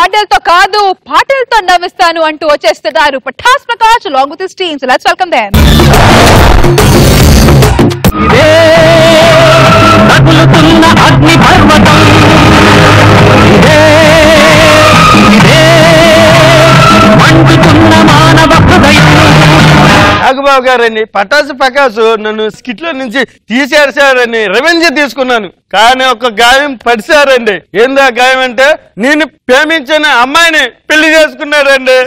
మాటలతో కాదు పాటలతో నవ్విస్తాను అంటూ వచ్చేస్తున్నారు Patas Prakash along with his team. So let's welcome them. ఇదే తగులుతున్న అగ్ని పర్వతం ఇదే ఇదే మండుతున్న మానవ హృదయం. నాగబాబు గారండి పటాసు ప్రకాశ్ నన్ను స్కిట్ లో నుంచి తీసేసారని రెవెంజ్ తీసుకున్నాను. కానీ ఒక గాయం పడిసారండి. ఏందా గాయం అంటే నేను ప్రేమించిన అమ్మాయిని పెళ్లి చేసుకున్నారండి.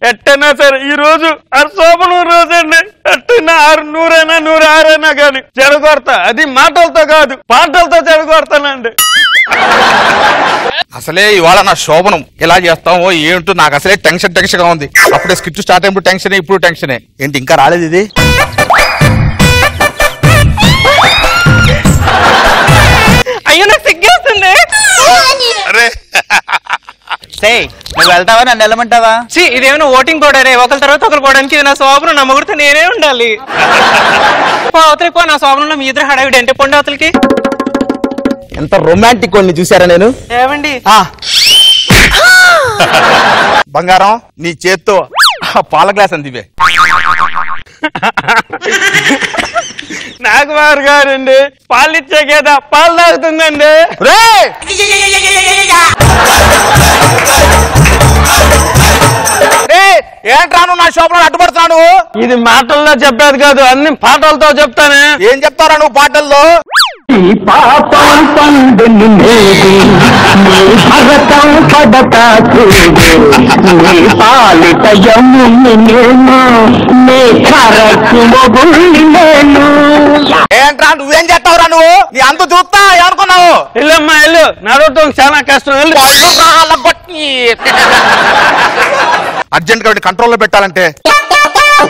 ఎట్టైనా సరే ఈ రోజు శోభనం రోజండి. ఎట్టైనా 100 106 కానీ చెడగొడతా. అది మాటలతో కాదు పాటలతో చెడగొడతానండి. అసలే ఇవాళ నా శోభనం ఎలా చేస్తామో ఏంటో నాకు అసలే టెన్షన్ గా ఉంది. అప్పుడే స్కిట్ స్టార్ట్ అయినప్పుడు టెన్షన్, ఇప్పుడు టెన్షనే. ఏంటి ఇంకా రాలేదు ఇది? అయ్యో నాకు సిగ్గేస్తుంది. అరే నువ్వు వెళ్తావా నన్ను వెళ్ళమంటావా? ఇదేమైనా ఓటింగ్ పోడారే, ఒకరి తర్వాత ఒకరు పోవడానికి. నా శోభనం నా ముగ్గురితో నేనే ఉండాలి. అవతలికి పో, నా శోభనంలో మీ ఇద్దరు హడావిడి అంటే పొండి అవతలికి. ఎంత రొమాంటిక్ వాడిని చూసారా నేను? ఏమండి బంగారం నీ చేత్తో పాల గ్లాస్ అందివే. నాగబాబు గారండి పాలు ఇచ్చే కదా పాలు తాగుతుందండి. ఏంట్రా నువ్వు నా శోభనం అడ్డుపడుతున్నాను? ఇది మాటల్లో చెప్పేది కాదు, అన్ని పాటలతో చెప్తానే. ఏం చెప్తారా నువ్వు పాటల్లో? ఈ పాపం పండుని నేడి నీ భరతం పడతా చూడు నీ పాలిట యముని నేను నీ కరకు మొగుళ్ళి నేను. ఏంట్రా నువ్వేం చేస్తావురా నువ్వు? నీ అంత చూస్తా ఏమనుకున్నావు? వెళ్ళమ్మా వెళ్ళు, నడవటం చాలా కష్టం. వెళ్ళు. అర్జెంట్ గా కంట్రోల్లో పెట్టాలంటే.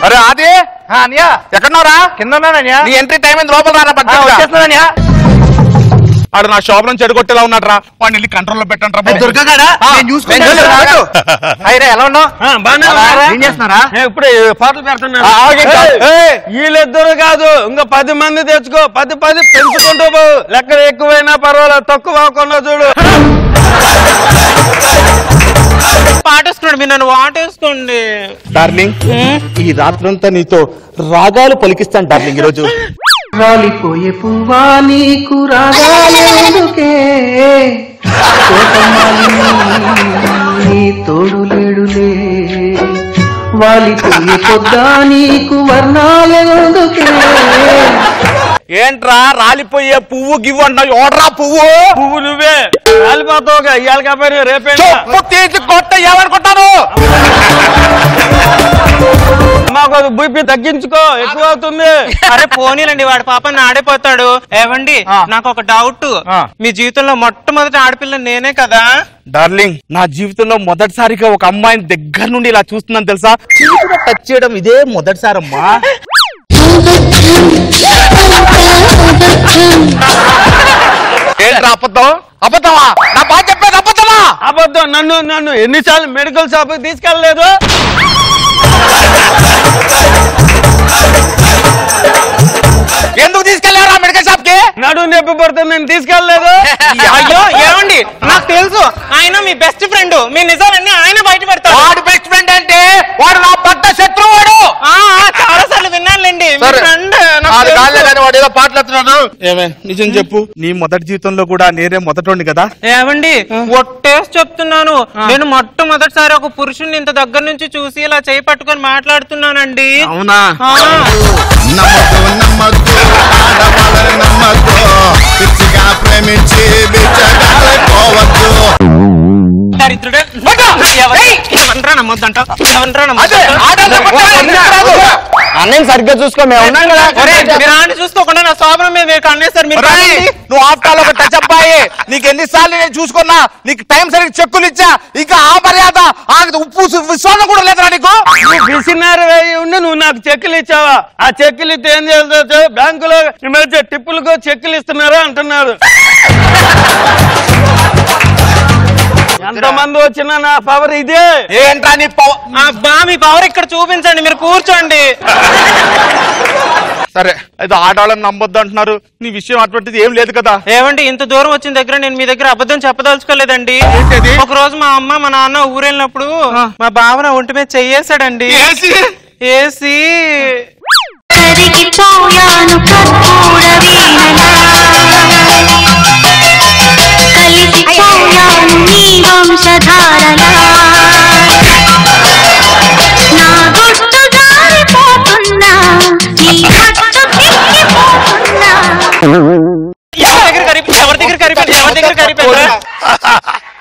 అరే అది ఎక్కడున్నారా? కింద నీ ఎంట్రీ టైం అయింది, లోపల రారా. ఆడు నా శోభనం చెడగొట్టేలా ఉన్నాడు రా. వాడిని వెళ్ళి కంట్రోల్లో పెట్టండి రా. ఎలా ఉన్నావు? ఇప్పుడు పాటలు పెడుతున్నా. వీళ్ళిద్దరు కాదు ఇంకా 10 మంది తెచ్చుకో. 10 పెంచుకుంటూ పో. లెక్కలు ఎక్కువైనా పర్వాలేదు, తక్కువ అవ్వకుండా చూడు. పాటేసుకున్నాడు, మీరు నన్ను వాటేసుకోండి. డార్లింగ్ ఈ రాత్రంతా నీతో రాగాలు పలికిస్తాను డార్లింగ్. ఈరోజు రాలిపోయే పువ్వా నీకు రాగాలేదుకే నీ తోడు లేడులే వాలిపోయే పొద్దా నీకు వర్ణాలెందుకే. ఏంట్రా రాలిపోయే పువ్వు గివ్వు అన్నావు? ఓడరా పువ్వు. పువ్వు నువ్వే రాలిపోతావుగా. ఇవాళ కాబట్టి రేపే తీసి కొట్ట ఏమనుకుంటాను? మాకు బీపీ తగ్గించుకో, ఎక్కువ అవుతుంది. అరే పోనీలండి, వాడి పాపని ఆడిపోతాడు. ఏవండి నాకు ఒక డౌట్, మీ జీవితంలో మొట్టమొదటి ఆడపిల్ల నేనే కదా? డార్లింగ్ నా జీవితంలో మొదటిసారిగా ఒక అమ్మాయిని దగ్గర నుండి ఇలా చూస్తున్నాను తెలుసా? టచ్ చేయడం ఇదే మొదటిసారమ్మా. ఏంట్రా అబద్ధం? అబద్ధమా? నా బాగా చెప్పేది అబద్ధమా? అబద్ధం. నన్ను ఎన్నిసార్లు మెడికల్ షాప్ కి తీసుకెళ్ళలేదు? ఎందుకు తీసుకెళ్లారా మెడికల్ షాప్ కి? నడుము నొప్పి పడుతుంది, నేను తీసుకెళ్ళలేదు. అయ్యో ఏమండి నాకు తెలుసు, ఆయన మీ బెస్ట్ ఫ్రెండ్. మీ నిజాలన్నీ ఆయన బయట పెడతాడు. వాడు బెస్ట్ ఫ్రెండ్ అంటే వాడు నా పెద్ద శత్రువుడు. చాలా సార్లు విన్నానులేండి. వాడు ఏదో పాటలు. ఏమే నిజం చెప్పు, నీ మొదటి జీవితంలో కూడా నేనే మొదటోండి కదా? ఏమండి ఒట్టేసి చెప్తున్నాను, నేను మొట్టమొదటిసారి ఒక పురుషుని ఇంత దగ్గర నుంచి చూసి ఇలా చేయి పట్టుకొని మాట్లాడుతున్నానండి. అవునా? దరిద్రుడే నమ్మొద్దంట. అన్నీ సరిగ్గా చూసుకో, మేము ఉన్నాం కదా. మీరు చూసుకోకుండా నా శోభనం మీద మీరు కన్నేస్తారు. నువ్వు ఆఫ్టర్ ఒక టచ్ అబ్బాయి, నీకు ఎన్నిసార్లు నేను చూసుకున్నా, నీకు టైం సరిగ్గా చెక్కులు ఇచ్చా, ఇంకా ఆ మర్యాద ఉప్పు విశ్వాసం కూడా లేదురా నీకు? మిషనరీ ఉండి నువ్వు నాకు చెక్కులు ఇచ్చావా? ఆ చెక్కులు ఇస్తే ఏం చేస్తా? బ్యాంకులో టిప్పులకు చెక్కులు ఇస్తున్నారా అంటున్నారు. ఎంతమంది వచ్చినా నా పవర్ ఇదే. ఏంట్రా నీ పవర్? మీ పవర్ ఇక్కడ చూపించండి, మీరు కూర్చోండి. సరే అయితే ఆడవాళ్ళని నమ్మొద్దు అంటున్నారు, నీ విషయం అటువంటిది ఏం లేదు కదా? ఏమండి ఇంత దూరం వచ్చిన దగ్గర నేను మీ దగ్గర అబద్ధం చెప్పదలుచుకోలేదండి. ఒక రోజు మా అమ్మ మా నాన్న ఊరెళ్ళినప్పుడు మా బావ నా ఒంటి మీద చెయ్యేశాడండి. ఏసి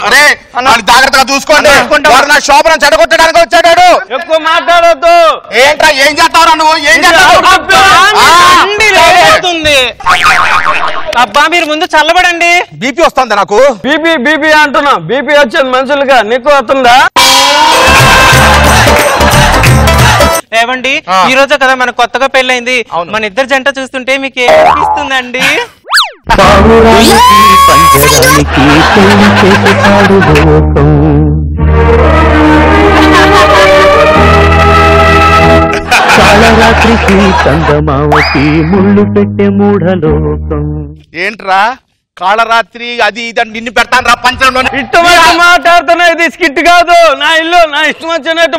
అరే జాగ్రత్తగా చూసుకోండి, నా శోభనం చెడగొట్టడానికి వచ్చాడు. ఎక్కువ మాట్లాడొద్దు. ఏంట్రా ఏం చేస్తావురా నువ్వు? ఏం చేస్తావు? అబ్బా మీరు ముందు చల్లబడండి. బీపీ వస్తుంది నాకు. బీపీ అంటున్నా, బీపీ వచ్చేది మనుషులుగా, నీకు వస్తుందా? ఏమండి ఈ రోజే కదా మనకు కొత్తగా పెళ్ళైంది, మన ఇద్దరు జంట చూస్తుంటే మీకు ఏమనిపిస్తుందండి? కాళరాత్రికి చందమావకి ముళ్ళు పెట్టే మూఢలోకం. ఏంట్రా కాళరాత్రి అది ఇది నిన్ను పెడతాను రా పంచంలో. ఇష్టం మాట్లాడుతున్నా, ఇది స్కిట్ కాదు, నా ఇల్లు, నా ఇష్టం వచ్చినట్టు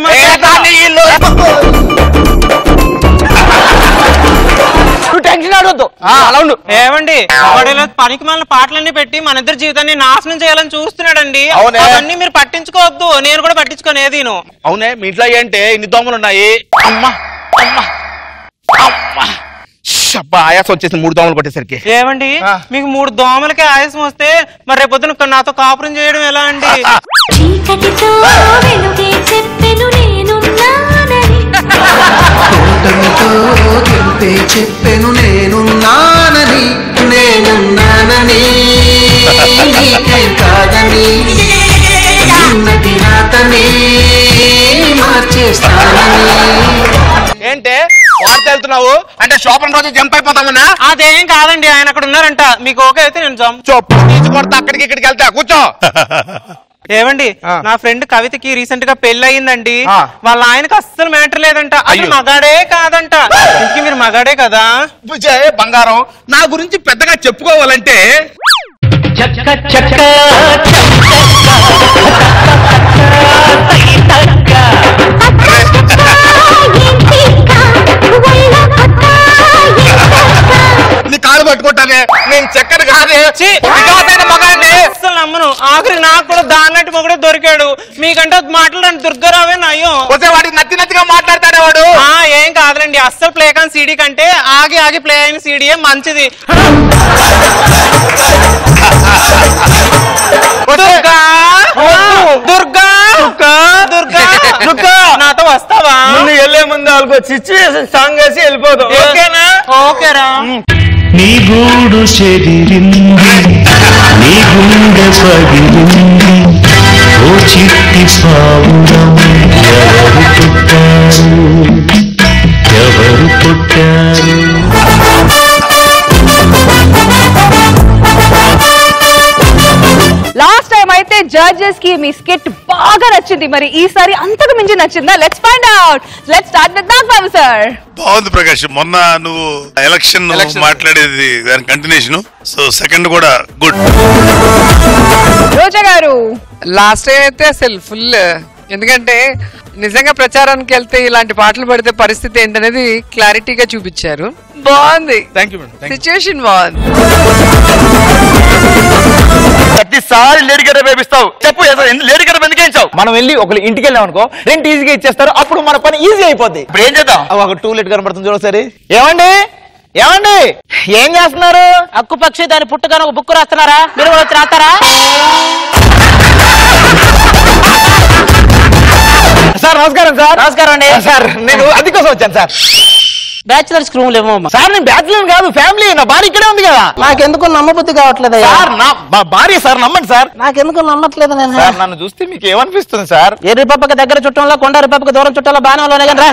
ఏమండి వాడిలో పనికి మన పాటలన్నీ పెట్టి మన ఇద్దరు జీవితాన్ని నాశనం చేయాలని చూస్తున్నాడండి. అవన్నీ మీరు పట్టించుకోవద్దు, నేను కూడా పట్టించుకోను ఏది. అవునే మీ ఇంట్లో ఏంటే ఇన్ని దోమలు ఉన్నాయి? అమ్మా అమ్మా అమ్మా ఆయాసం వచ్చేసి 3 దోమలు కొట్టేసరికి. ఏమండి మీకు 3 దోమలకి ఆయాసం వస్తే మరి రేపొద్దున నాతో కాపురం చేయడం ఎలా అండి? చెప్పెను నేనున్నానని, నేనున్నానని నీకేం కాదని, ఉన్నటి రాతని మార్చేస్తానని. ఏంటే వార్త వెళ్తున్నావు అంటే శోభన రోజు జంప్ అయిపోతామన్నా? అదేం కాదండి, ఆయన అక్కడ ఉన్నారంట. మీకు ఓకే అయితే నేను చెప్పు కొడతా, అక్కడికి ఇక్కడికి వెళ్తా. కూర్చో. ఏమండి నా ఫ్రెండ్ కవితకి రీసెంట్ గా పెళ్లి అయ్యిందండి. వాళ్ళ ఆయనకు అస్సలు మ్యాటర్ లేదంట, అసలు మగాడే కాదంట. ఇంటికి మీరు మగాడే కదా? బంగారం నా గురించి పెద్దగా చెప్పుకోవాలంటే నీ కాలు పట్టుకుంటానే, నేను చక్కెర కాదే మగాడిని అసలు నమ్మను. ఆఖరి నాకు కూడా దాన్నట్టు మొగుడే దొరికాడు. మీకంటే మాట్లాడండి దుర్గారావే నయ్యో. వాడి నత్తి నత్తిగా మాట్లాడతాడే వాడు. ఏం కాదులేండి, అస్సలు ప్లే కాని సీడీ కంటే ఆగి ఆగి ప్లే అయిన సీడీయే మంచిది. దుర్గా దుర్గా దుర్గా దుర్గా నాతో వస్తావా? ముందు వెళ్లే ముందు వాళ్ళకు సిచ్యువేషన్ సాంగ్ వేసి వెళ్ళిపోతాం. ఓకేనా? ఓకేరా. నీ గూడు చెదిరింది, నీ గుండె పగిలింది, ఓ చిట్టి పావురం ఎవరు పుట్టారు, ఎవరు పుట్టారు? లాస్ట్ టైం అయితే జడ్జెస్ కి మీ స్కిట్ బాగా నచ్చింది, మరి ఈసారి అంతకు మించి నచ్చిందా? Let's find out. Let's start with Nagababu sir. బాగుంది ప్రకాష్, మొన్న నువ్వు ఎలక్షన్ మాట్లాడేది దాని కంటిన్యూషన్, సో సెకండ్ కూడా గుడ్. రోజా గారు లాస్ట్ టైం అయితే అసలు ఫుల్, ఎందుకంటే నిజంగా ప్రచారానికి వెళ్తే ఇలాంటి పాటలు పడితే పరిస్థితి ఏంటనేది క్లారిటీగా చూపించారు. బాగుంది, సిచ్యువేషన్ బాగుంది. ప్రతిసారి లేడీగడ్డ వేపిస్తావు, చెప్పు లేడీగడ్డ ఎందుకు వేయించావు? మనం వెళ్ళి ఒకళ్ళు ఇంటికి వెళ్ళాం అనుకో, రెంట్ ఈజీగా ఇచ్చేస్తారు, అప్పుడు మన పని ఈజీ అయిపోద్ది. ఇప్పుడు ఏం చేద్దాం? ఒక టూలెట్ కనబడుతుంది చూడసరి. ఏమండి ఏమండి ఏం చేస్తున్నారు? అక్కు పక్షి దాని పుట్టుగానే ఒక బుక్ రాస్తున్నారా? మీరు కూడా వచ్చి రాస్తారా? సార్ నమస్కారం. సార్ నమస్కారం అండి. సార్ నేను అది కోసం వచ్చాను సార్. బ్యాచులర్స్ రూమ్ లేమో సార్. నేను బ్యాచులర్ కాదు, ఫ్యామిలీ. నా భార్య ఇక్కడే ఉంది కదా. నాకెందుకు నమ్మబుద్ధి కావట్లేదు సార్. మా భార్య సార్, నమ్మండి సార్. నాకెందుకు నమ్మట్లేదు నేను. సార్ నన్ను చూస్తే మీకు ఏమనిపిస్తుంది సార్? ఏ రిపబ్లిక్ దగ్గర చుట్టంలో కొండ రిపబ్లిక్ దూరం చుట్టాలో బాణంలోనే కానీ రా.